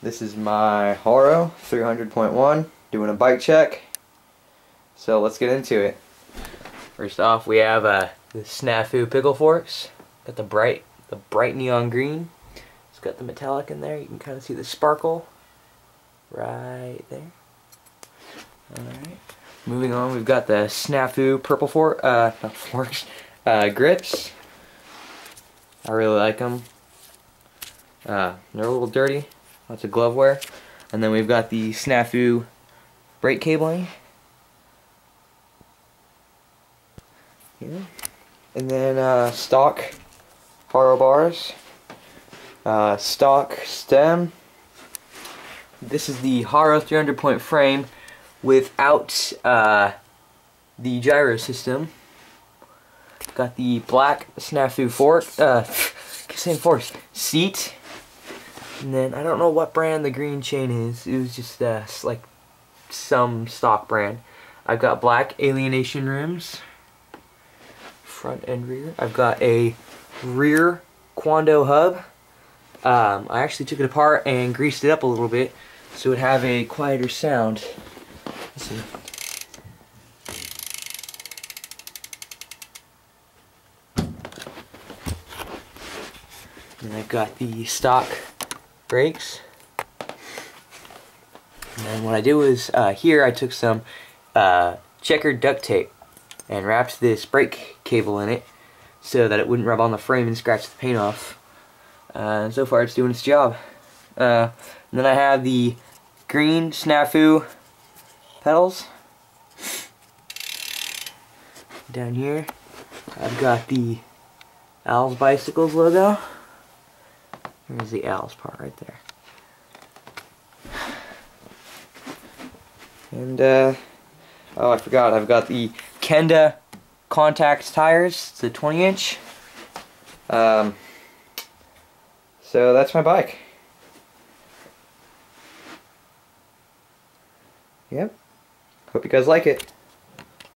This is my Haro 300.1 doing a bike check. So let's get into it. First off, we have the Snafu pickle forks. Got the bright neon green. It's got the metallic in there. You can kind of see the sparkle right there. Alright. Moving on, we've got the Snafu purple fork, not forks, grips. I really like them. They're a little dirty. Lots of glove wear. And then we've got the Snafu brake cabling. Yeah. And then stock Haro bars. Stock stem. This is the Haro 300-point frame without the gyro system. Got the black Snafu fork, seat. And then I don't know what brand the green chain is. It was just like some stock brand. I've got black alienation rims, front and rear. I've got a rear Quando hub. I actually took it apart and greased it up a little bit so it would have a quieter sound. Let's see. And I've got the stock brakes. And then what I did was here I took some checkered duct tape and wrapped this brake cable in it so that it wouldn't rub on the frame and scratch the paint off. And so far it's doing its job. And then I have the green Snafu pedals. Down here I've got the Al's Bicycles logo. Here's the Al's part right there. And oh, I forgot, I've got the Kenda contact tires. It's a 20-inch. So that's my bike. Yep. Hope you guys like it.